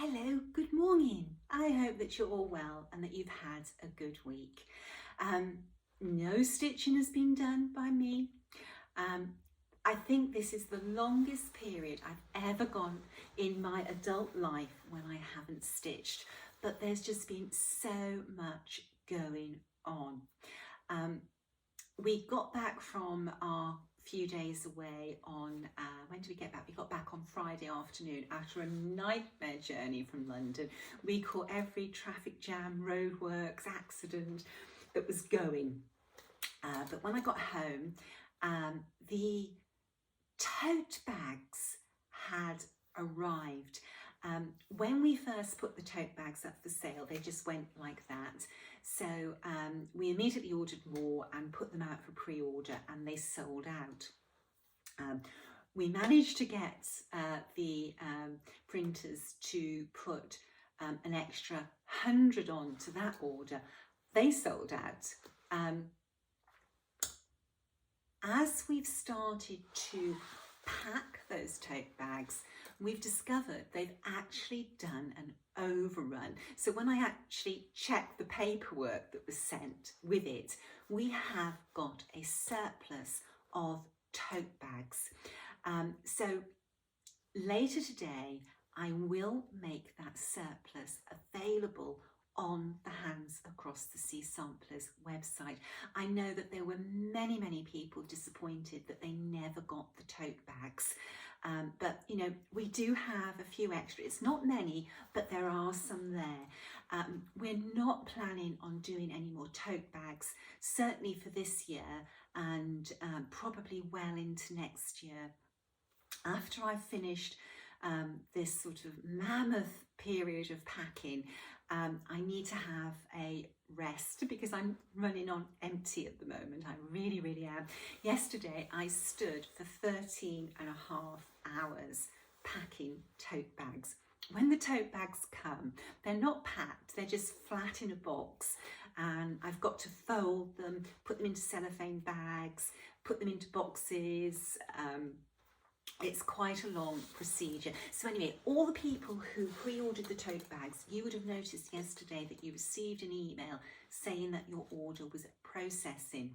Hello, good morning. I hope that you're all well and that you've had a good week. No stitching has been done by me. I think this is the longest period I've ever gone in my adult life when I haven't stitched, but there's just been so much going on. We got back from our few days away on, when did we get back? We got back on Friday afternoon after a nightmare journey from London. We caught every traffic jam, roadworks, accident that was going. But when I got home, the tote bags had arrived. When we first put the tote bags up for sale, they just went like that. So we immediately ordered more and put them out for pre-order, and they sold out. We managed to get the printers to put an extra 100 on to that order. They sold out. As we've started to pack those tote bags, we've discovered they've actually done an overrun. So when I actually checked the paperwork that was sent with it, we have got a surplus of tote bags. So later today, I will make that surplus available on the Hands Across the Sea Samplers website. I know that there were many people disappointed that they never got the tote bags. But you know, we do have a few extra. It's not many, but there are some there. We're not planning on doing any more tote bags, certainly for this year, and probably well into next year. After I've finished this sort of mammoth period of packing, I need to have a rest because I'm running on empty at the moment. I really am. Yesterday I stood for 13 and a half hours packing tote bags. When the tote bags come, they're not packed, they're just flat in a box, and I've got to fold them, put them into cellophane bags, put them into boxes. It's quite a long procedure. So anyway, all the people who pre-ordered the tote bags, you would have noticed yesterday that you received an email saying that your order was processing.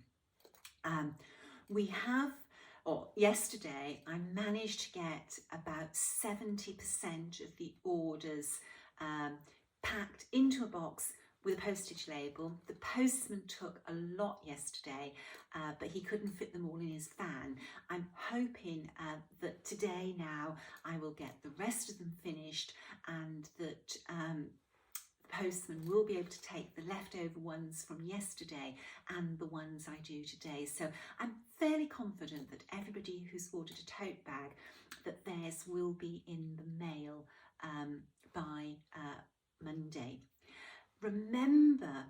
Yesterday I managed to get about 70% of the orders packed into a box with a postage label. The postman took a lot yesterday, but he couldn't fit them all in his van. I'm hoping that today now I will get the rest of them finished, and that the postman will be able to take the leftover ones from yesterday and the ones I do today. So I'm fairly confident that everybody who's ordered a tote bag, that theirs will be in the mail by Monday. Remember,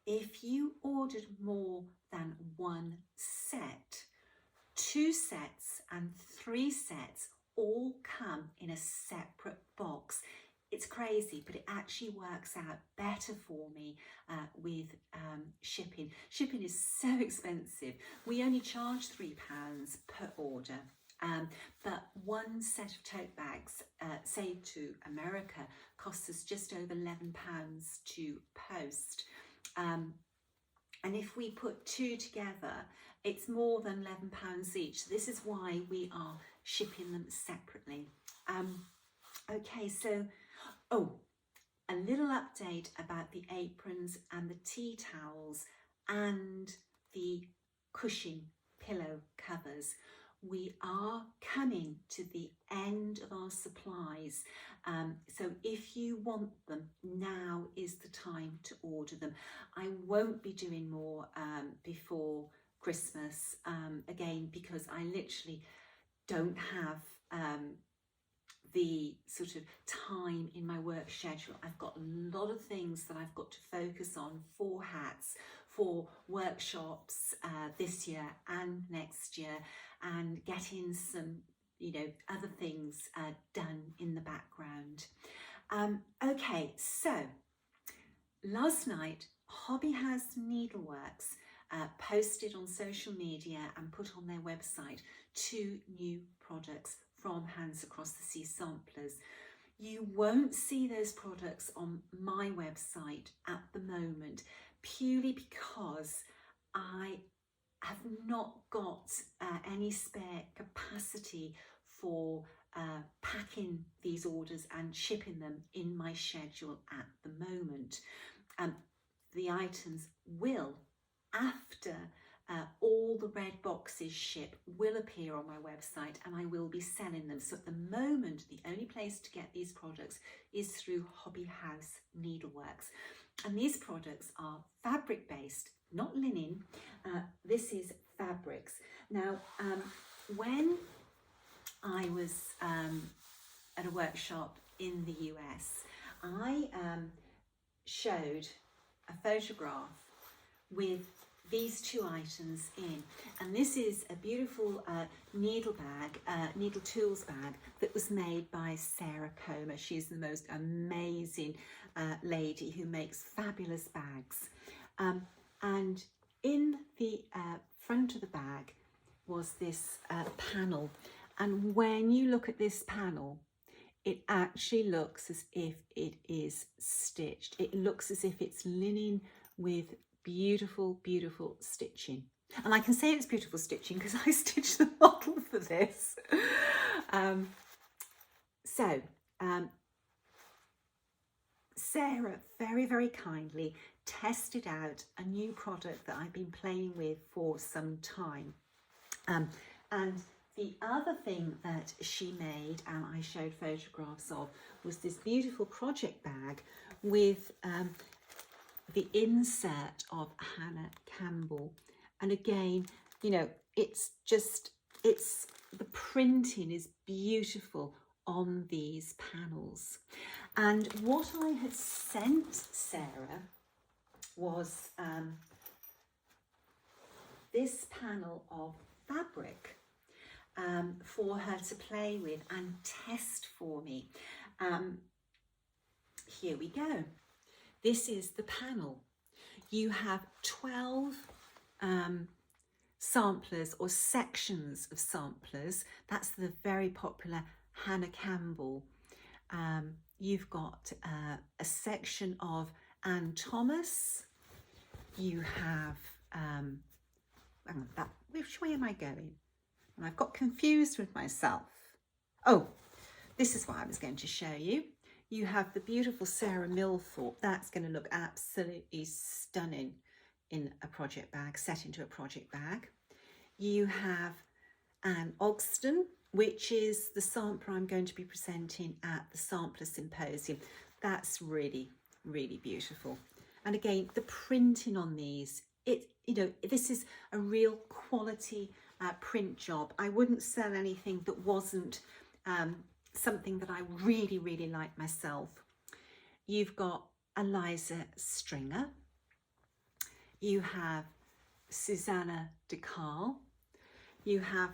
if you ordered more than one set, 2 sets and 3 sets all come in a separate box. It's crazy, but it actually works out better for me with shipping. Shipping is so expensive. We only charge £3 per order. But one set of tote bags, say to America, costs us just over £11 to post. And if we put 2 together, it's more than £11 each. So this is why we are shipping them separately. Okay, so, a little update about the aprons and the tea towels and the cushion pillow covers. We are coming to the end of our supplies, so if you want them, now is the time to order them. I won't be doing more before Christmas, again, because I literally don't have the sort of time in my work schedule. I've got a lot of things that I've got to focus on for hats, for workshops this year and next year, and getting some, you know, other things done in the background. Okay, so last night Hobby House Needleworks posted on social media and put on their website 2 new products from Hands Across the Sea Samplers. You won't see those products on my website at the moment, purely because I have not got any spare capacity for packing these orders and shipping them in my schedule at the moment. The items will, after all the red boxes ship, will appear on my website and I will be selling them. So at the moment, the only place to get these products is through Hobby House Needleworks. And these products are fabric based, not linen. This is fabrics. Now, when I was at a workshop in the US, I showed a photograph with these two items in, and this is a beautiful needle tools bag that was made by Sarah Comer. She's the most amazing lady who makes fabulous bags. And in the front of the bag was this panel, and when you look at this panel, it actually looks as if it is stitched. It looks as if it's linen with beautiful, beautiful stitching. And I can say it's beautiful stitching because I stitched the model for this. Sarah very, very kindly tested out a new product that I've been playing with for some time. And the other thing that she made, and I showed photographs of, was this beautiful project bag with the insert of Hannah Campbell. And again, you know, the printing is beautiful on these panels. And what I had sent Sarah was this panel of fabric for her to play with and test for me. Here we go. This is the panel. You have 12 samplers or sections of samplers. That's the very popular Hannah Campbell. You've got a section of Anne Thomas. You have, which way am I going? And I've got confused with myself. Oh, this is what I was going to show you. You have the beautiful Sarah Milthorpe. That's going to look absolutely stunning in a project bag, set into a project bag. You have Anne Ogston, which is the sampler I'm going to be presenting at the Sampler Symposium. That's really, really beautiful. And again, the printing on these, this is a real quality print job. I wouldn't sell anything that wasn't something that I really, really like myself. You've got Eliza Stringer. You have Susanna DeCarl. You have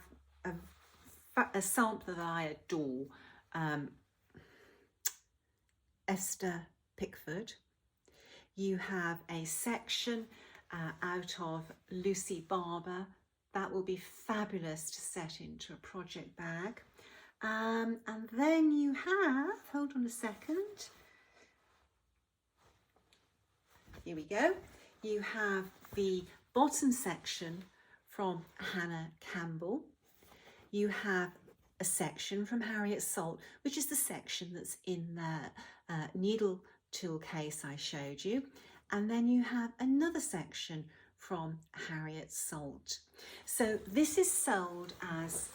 a sampler that I adore, Esther Pickford. You have a section out of Lucy Barber. That will be fabulous to set into a project bag. And then you have, hold on a second. Here we go. You have the bottom section from Hannah Campbell. You have a section from Harriet Salt, which is the section that's in the needle tool case I showed you. And then you have another section from Harriet Salt. So this is sold as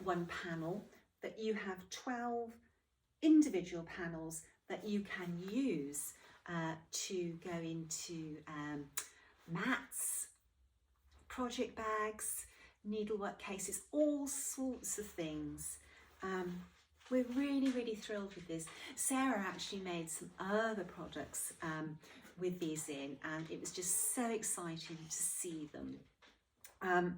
one panel, that you have 12 individual panels that you can use to go into mats, project bags, needlework cases, all sorts of things. We're really, really thrilled with this. Sarah actually made some other products with these in, and it was just so exciting to see them.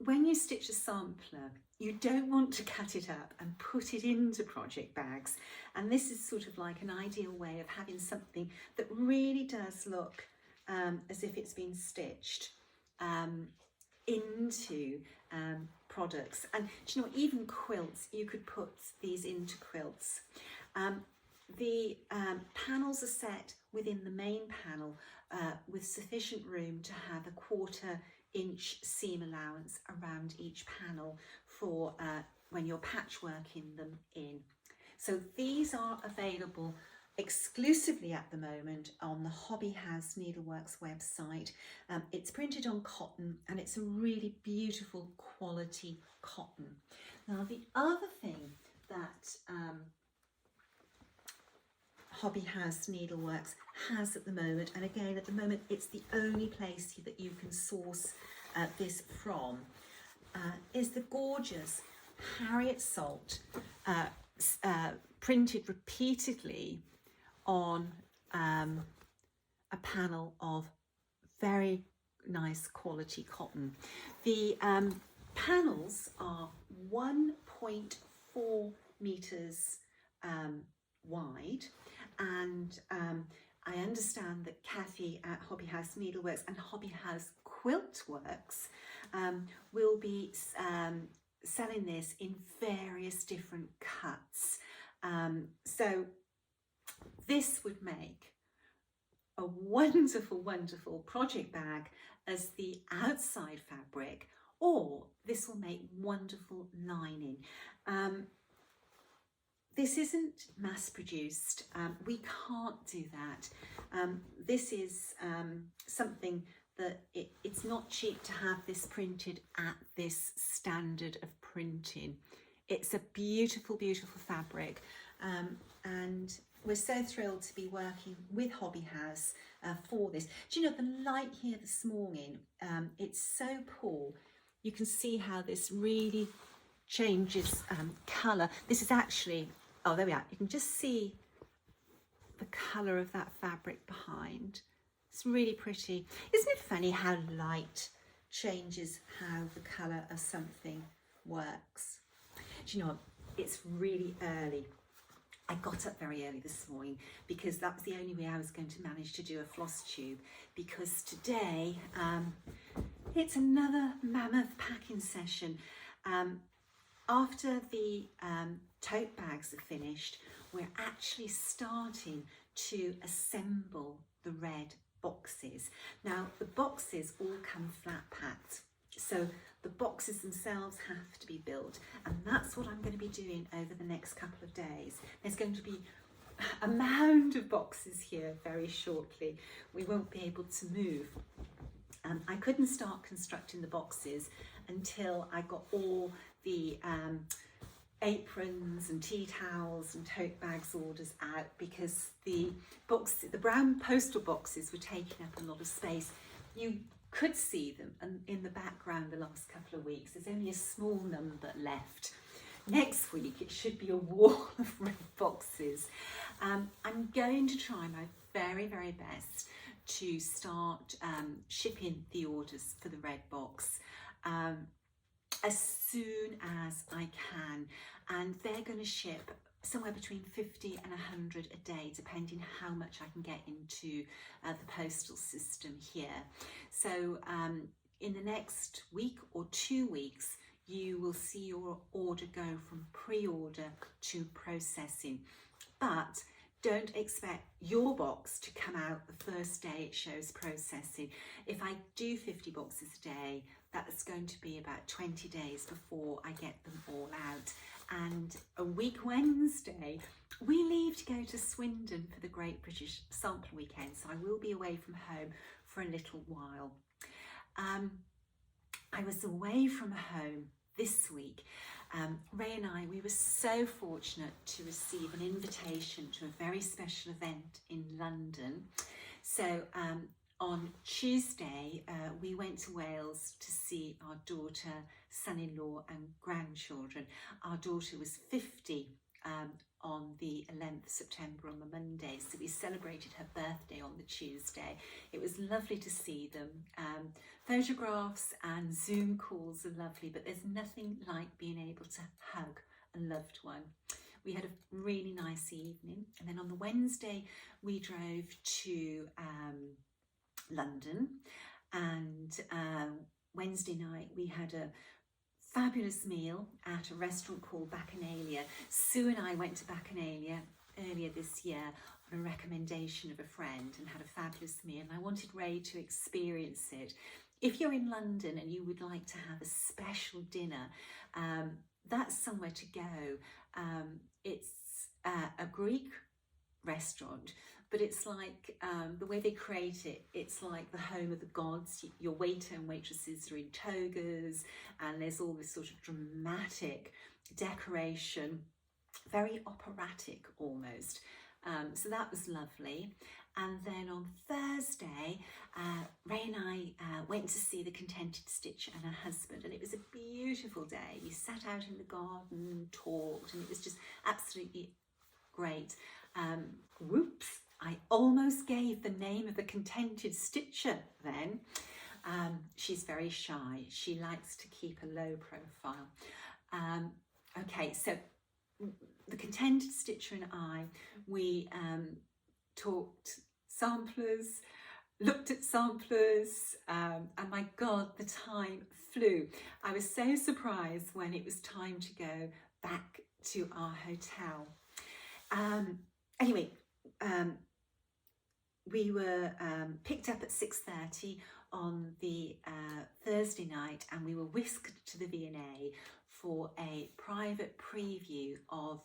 When you stitch a sampler, you don't want to cut it up and put it into project bags. And this is sort of like an ideal way of having something that really does look as if it's been stitched. into products. And do you know what, even quilts, you could put these into quilts. The panels are set within the main panel with sufficient room to have a 1/4 inch seam allowance around each panel for when you're patchworking them in. So these are available exclusively at the moment on the Hobby House Needleworks website. It's printed on cotton and it's a really beautiful quality cotton. Now the other thing that Hobby House Needleworks has at the moment, and again at the moment it's the only place that you can source this from, is the gorgeous Harriet Salt, printed repeatedly on a panel of very nice quality cotton. The panels are 1.4 meters wide, and I understand that Kathy at Hobby House Needleworks and Hobby House Quiltworks will be selling this in various different cuts. So this would make a wonderful, wonderful project bag as the outside fabric, or this will make wonderful lining. This isn't mass produced. We can't do that. This is something that it's not cheap to have this printed at this standard of printing. It's a beautiful, beautiful fabric, and we're so thrilled to be working with Hobby House for this. Do you know, the light here this morning, it's so poor. You can see how this really changes colour. This is actually, oh, there we are. You can just see the colour of that fabric behind. It's really pretty. Isn't it funny how light changes how the colour of something works? Do you know what? It's really early. I got up very early this morning because that was the only way I was going to manage to do a floss tube, because today it's another mammoth packing session. After the tote bags are finished, we're actually starting to assemble the red boxes. Now the boxes all come flat packed, so the boxes themselves have to be built, and that's what I'm going to be doing over the next couple of days. There's going to be a mound of boxes here very shortly. We won't be able to move. I couldn't start constructing the boxes until I got all the aprons and tea towels and tote bags orders out, because the brown postal boxes were taking up a lot of space. You could see them in the background the last couple of weeks. There's only a small number left. Next week it should be a wall of red boxes. I'm going to try my very, very best to start shipping the orders for the red box as soon as I can, and they're going to ship somewhere between 50 and 100 a day, depending how much I can get into the postal system here. So in the next week or 2 weeks, you will see your order go from pre-order to processing. But don't expect your box to come out the first day it shows processing. If I do 50 boxes a day, that's going to be about 20 days before I get them all out. And a week Wednesday, we leave to go to Swindon for the Great British Sample Weekend, so I will be away from home for a little while. I was away from home this week. Ray and I, we were so fortunate to receive an invitation to a very special event in London. So on Tuesday, we went to Wales to see our daughter, son-in-law and grandchildren. Our daughter was 50 on the 11th of September, on the Monday, so we celebrated her birthday on the Tuesday. It was lovely to see them. Photographs and Zoom calls are lovely, but there's nothing like being able to hug a loved one. We had a really nice evening, and then on the Wednesday we drove to London, and Wednesday night we had a fabulous meal at a restaurant called Bacchanalia. Sue and I went to Bacchanalia earlier this year on a recommendation of a friend and had a fabulous meal, and I wanted Ray to experience it. If you're in London and you would like to have a special dinner, that's somewhere to go. It's a Greek restaurant, but it's like the way they create it, it's like the home of the gods. Your waiter and waitresses are in togas, and there's all this sort of dramatic decoration, very operatic almost. So that was lovely. And then on Thursday, Ray and I went to see The Contented Stitcher and her husband, and it was a beautiful day. We sat out in the garden, talked, and it was just absolutely great. Whoops, I almost gave the name of The Contented Stitcher then. She's very shy. She likes to keep a low profile. Okay, so The Contented Stitcher and I, we talked samplers, looked at samplers, and my God, the time flew. I was so surprised when it was time to go back to our hotel. Anyway, we were picked up at 6:30 on the Thursday night, and we were whisked to the V&A for a private preview of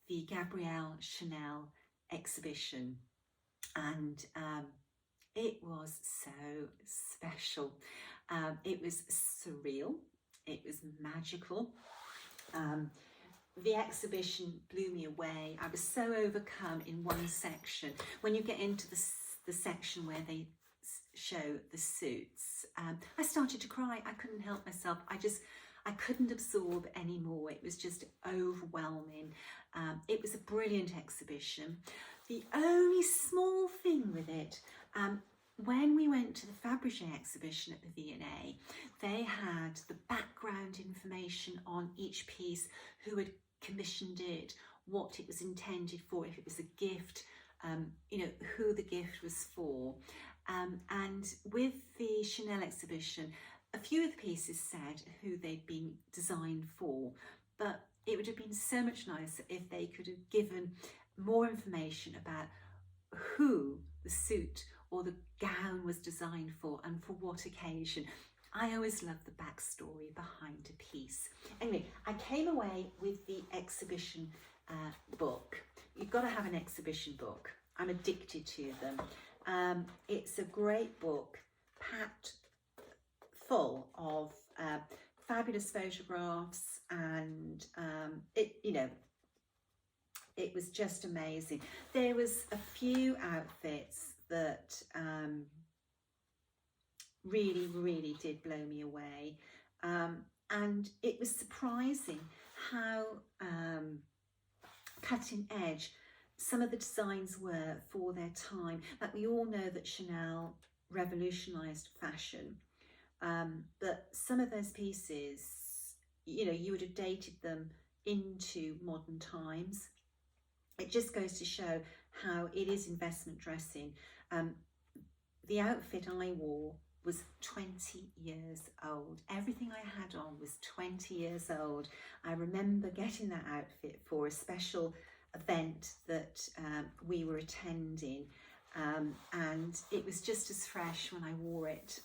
the Gabrielle Chanel exhibition, and it was so special. It was surreal, it was magical. The exhibition blew me away. I was so overcome in one section. When you get into the section where they show the suits, I started to cry. I couldn't help myself. I couldn't absorb anymore. It was just overwhelming. It was a brilliant exhibition. The only small thing with it, when we went to the Fabergé exhibition at the V&A, they had the background information on each piece, who had commissioned it, what it was intended for, if it was a gift, you know, who the gift was for. And with the Chanel exhibition, a few of the pieces said who they'd been designed for, but it would have been so much nicer if they could have given more information about who the suit or the gown was designed for and for what occasion. I always love the backstory behind a piece. Anyway, I came away with the exhibition book. You've got to have an exhibition book. I'm addicted to them. It's a great book, packed full of fabulous photographs, and it was just amazing. There was a few outfits that really did blow me away, and it was surprising how cutting edge some of the designs were for their time. Like, we all know that Chanel revolutionized fashion, but some of those pieces, you know, you would have dated them into modern times. It just goes to show how it is investment dressing. The outfit I wore was 20 years old. Everything I had on was 20 years old. I remember getting that outfit for a special event that we were attending, and it was just as fresh when I wore it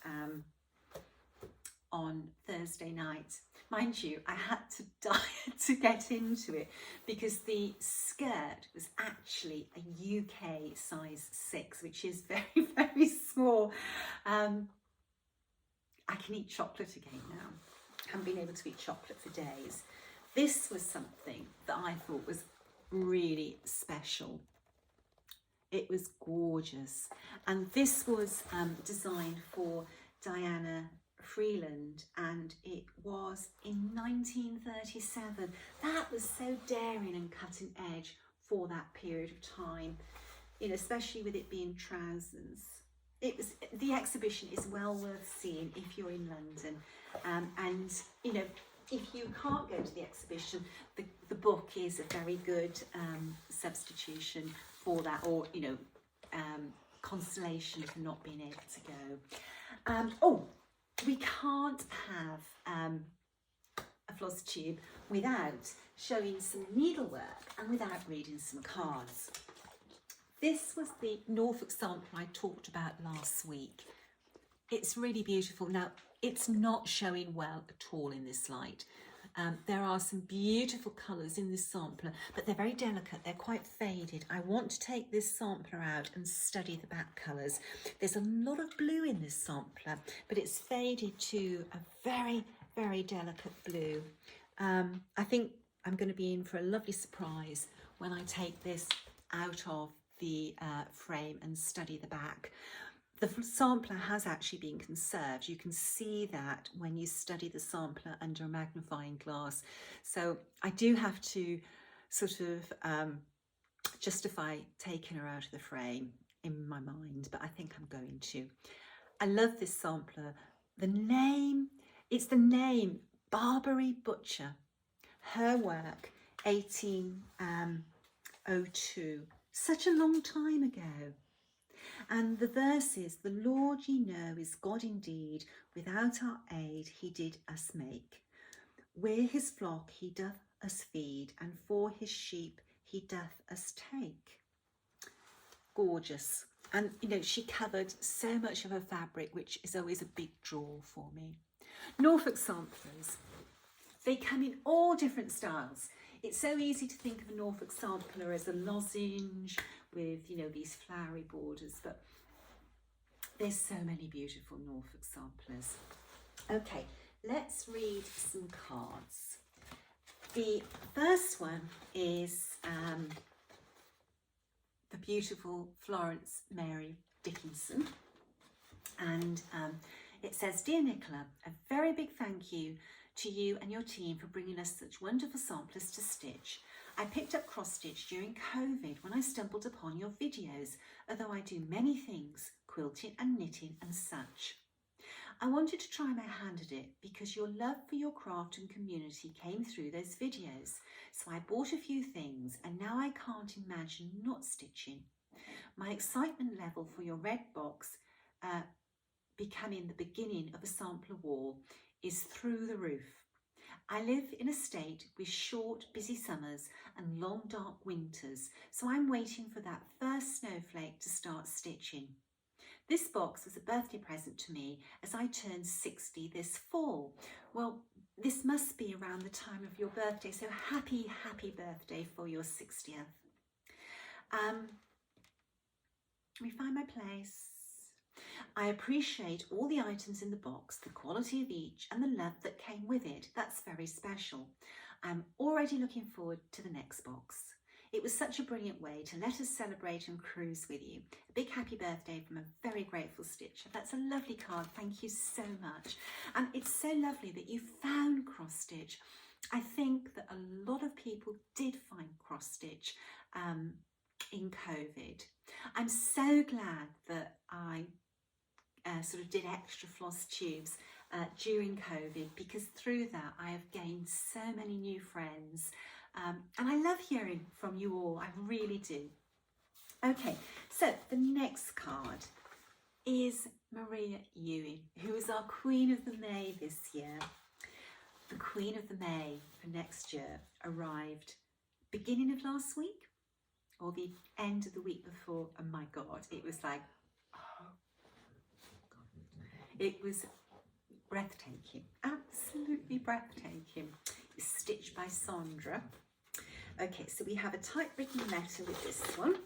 on Thursday night. Mind you, I had to diet to get into it because the skirt was actually a UK size 6, which is very, very small. I can eat chocolate again now. I haven't been able to eat chocolate for days. This was something that I thought was really special. It was gorgeous, and this was designed for Diana Freeland, and it was in 1937. That was so daring and cutting edge for that period of time, you know, especially with it being trousers. The exhibition is well worth seeing if you're in London, and you know, if you can't go to the exhibition, the book is a very good substitution for that, or you know, consolation for not being able to go. Oh, we can't have a floss tube without showing some needlework and without reading some cards. This was the Norfolk sample I talked about last week. It's really beautiful. Now, it's not showing well at all in this light. There are some beautiful colours in this sampler, but they're very delicate. They're quite faded. I want to take this sampler out and study the back colours. There's a lot of blue in this sampler, but it's faded to a very, very delicate blue. I think I'm going to be in for a lovely surprise when I take this out of the frame and study the back. The sampler has actually been conserved. You can see that when you study the sampler under a magnifying glass. So I do have to sort of justify taking her out of the frame in my mind, but I think I'm going to. I love this sampler. The name, it's the name, Barbary Butcher. Her work, 1802, such a long time ago. And the verse is, the Lord ye know is God indeed, without our aid he did us make. We're his flock, he doth us feed, and for his sheep he doth us take. Gorgeous. And, you know, she covered so much of her fabric, which is always a big draw for me. Norfolk samplers, they come in all different styles. It's so easy to think of a Norfolk sampler as a lozenge with, you know, these flowery borders, but there's so many beautiful Norfolk samplers. Okay, let's read some cards. The first one is the beautiful Florence Mary Dickinson, and it says, Dear Nicola, a very big thank you to you and your team for bringing us such wonderful samplers to stitch. I picked up cross stitch during COVID when I stumbled upon your videos, although I do many things, quilting and knitting and such. I wanted to try my hand at it because your love for your craft and community came through those videos. So I bought a few things and now I can't imagine not stitching. My excitement level for your red box becoming the beginning of a sampler wall is through the roof. I live in a state with short, busy summers and long, dark winters, so I'm waiting for that first snowflake to start stitching. This box was a birthday present to me as I turned 60 this fall. Well, this must be around the time of your birthday, so happy, happy birthday for your 60th. Let me find my place. I appreciate all the items in the box, the quality of each and the love that came with it. That's very special. I'm already looking forward to the next box. It was such a brilliant way to let us celebrate and cruise with you. A big happy birthday from a very grateful stitcher. That's a lovely card. Thank you so much. And it's so lovely that you found cross stitch. I think that a lot of people did find cross stitch in COVID. I'm so glad that I sort of did extra floss tubes during COVID, because through that I have gained so many new friends, and I love hearing from you all, I really do. Okay, so the next card is Maria Ewing, who is our Queen of the May this year. The Queen of the May for next year arrived beginning of last week or the end of the week before, and my God, it was like, it was breathtaking, absolutely breathtaking. It's stitched by Sandra. Okay, so we have a typewritten letter with this one.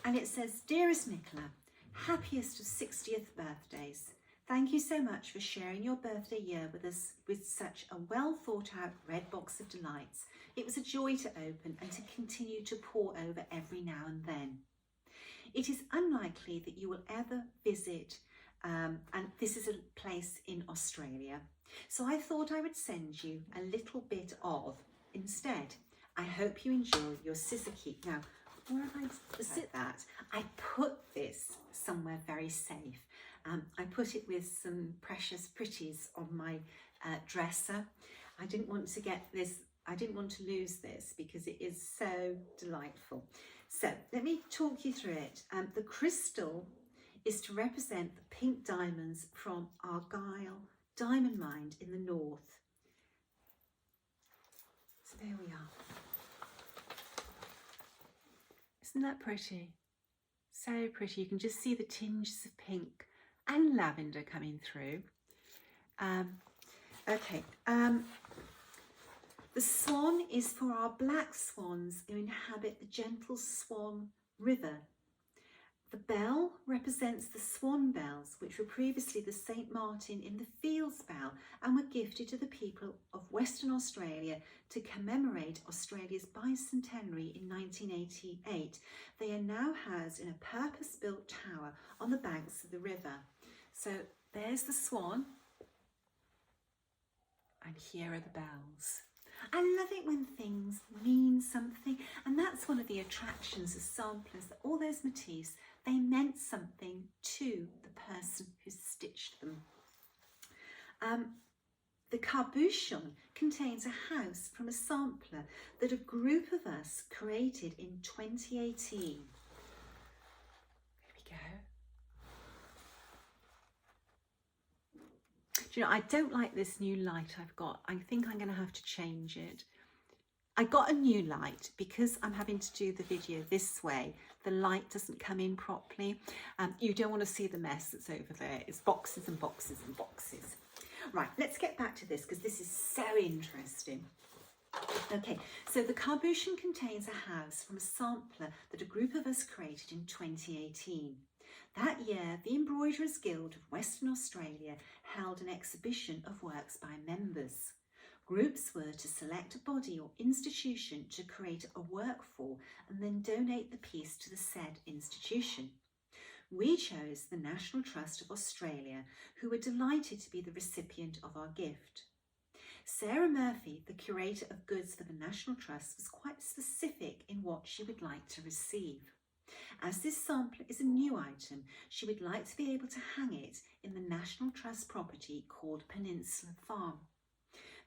And it says, Dearest Nicola, happiest of 60th birthdays. Thank you so much for sharing your birthday year with us with such a well thought out red box of delights. It was a joy to open and to continue to pore over every now and then. It is unlikely that you will ever visit and this is a place in Australia. So I thought I would send you a little bit of instead. I hope you enjoy your scissor keep. Now, where have I sit that? I put this somewhere very safe. I put it with some Precious Pretties on my dresser. I didn't want to get this, I didn't want to lose this because it is so delightful. So let me talk you through it. The crystal is to represent the pink diamonds from Argyle diamond mine in the north. So there we are. Isn't that pretty? So pretty. You can just see the tinges of pink and lavender coming through. The swan is for our black swans who inhabit the gentle Swan River. The bell represents the swan bells, which were previously the St. Martin in the Fields bell and were gifted to the people of Western Australia to commemorate Australia's bicentenary in 1988. They are now housed in a purpose-built tower on the banks of the river. So there's the swan, and here are the bells. I love it when things mean something, and that's one of the attractions of samplers, that all those motifs, they meant something to the person who stitched them. The cabochon contains a house from a sampler that a group of us created in 2018. There we go. Do you know, I don't like this new light I've got. I think I'm going to have to change it. I got a new light because I'm having to do the video this way. The light doesn't come in properly. You don't want to see the mess that's over there. It's boxes and boxes and boxes. Right, let's get back to this because this is so interesting. Okay, so the cabochon contains a house from a sampler that a group of us created in 2018. That year, the Embroiderers Guild of Western Australia held an exhibition of works by members. Groups were to select a body or institution to create a work for and then donate the piece to the said institution. We chose the National Trust of Australia, who were delighted to be the recipient of our gift. Sarah Murphy, the curator of goods for the National Trust, was quite specific in what she would like to receive. As this sampler is a new item, she would like to be able to hang it in the National Trust property called Peninsula Farm.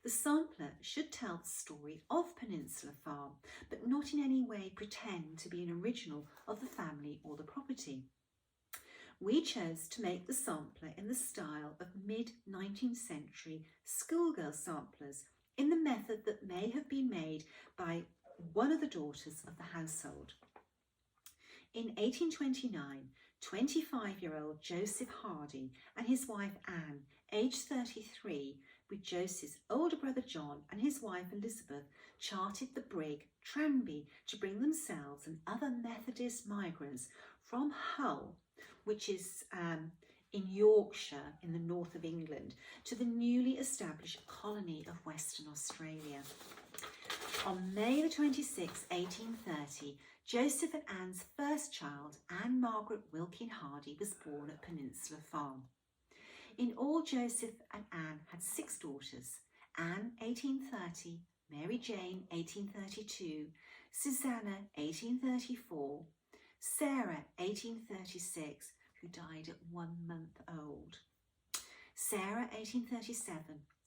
The sampler should tell the story of Peninsula Farm, but not in any way pretend to be an original of the family or the property. We chose to make the sampler in the style of mid-19th century schoolgirl samplers, in the method that may have been made by one of the daughters of the household. In 1829, 25-year-old Joseph Hardy and his wife Anne, aged 33, with Joseph's older brother John and his wife Elizabeth, chartered the brig Tranby to bring themselves and other Methodist migrants from Hull, which is in Yorkshire in the north of England, to the newly established colony of Western Australia. On May the 26th, 1830, Joseph and Anne's first child, Anne Margaret Wilkin Hardy, was born at Peninsula Farm. In all, Joseph and Anne had 6 daughters: Anne, 1830, Mary Jane, 1832, Susanna, 1834, Sarah, 1836, who died at 1 month old, Sarah, 1837,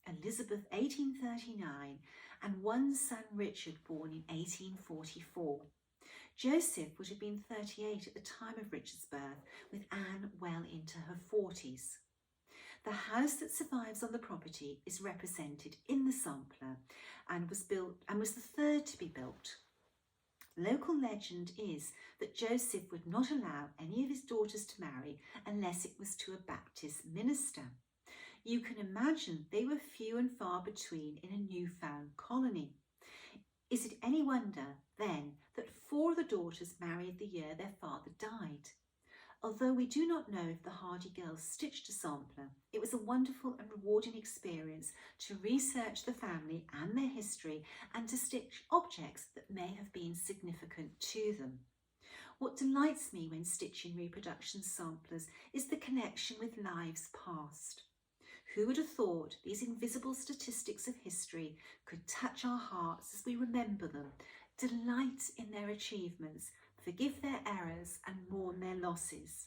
Elizabeth, 1839, and one son, Richard, born in 1844. Joseph would have been 38 at the time of Richard's birth, with Anne well into her 40s. The house that survives on the property is represented in the sampler and was the third to be built. Local legend is that Joseph would not allow any of his daughters to marry unless it was to a Baptist minister. You can imagine they were few and far between in a newfound colony. Is it any wonder, then, that 4 of the daughters married the year their father died? Although we do not know if the Hardy girls stitched a sampler, it was a wonderful and rewarding experience to research the family and their history and to stitch objects that may have been significant to them. What delights me when stitching reproduction samplers is the connection with lives past. Who would have thought these invisible statistics of history could touch our hearts as we remember them, delight in their achievements, forgive their errors and mourn their losses?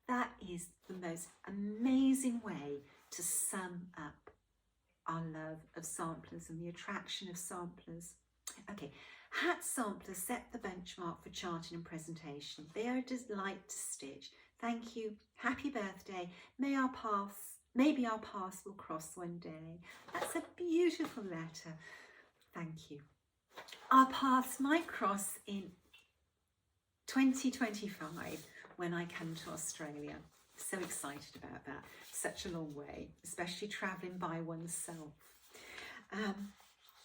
That is the most amazing way to sum up our love of samplers and the attraction of samplers. Okay, hat samplers set the benchmark for charting and presentation. They are a delight to stitch. Thank you. Happy birthday. Maybe our paths will cross one day. That's a beautiful letter. Thank you. Our paths might cross in 2025 when I come to Australia. So excited about that. Such a long way, especially travelling by oneself.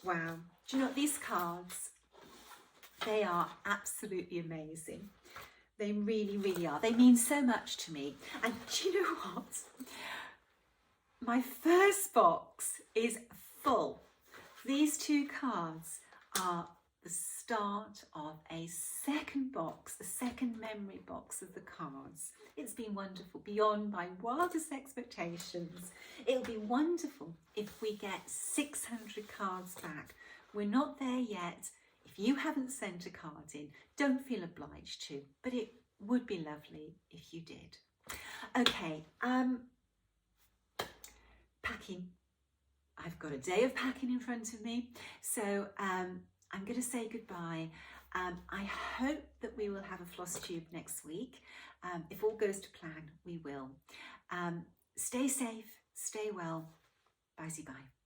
Wow. Do you know what, these cards, they are absolutely amazing. They really, really are. They mean so much to me. And do you know what? My first box is full. These 2 cards are the start of a second box, a second memory box of the cards. It's been wonderful, beyond my wildest expectations. It'll be wonderful if we get 600 cards back. We're not there yet. If you haven't sent a card in, don't feel obliged to, but it would be lovely if you did. Okay, packing. I've got a day of packing in front of me, so I'm going to say goodbye. I hope that we will have a Flosstube next week. If all goes to plan, we will. Stay safe, stay well. Bye-bye.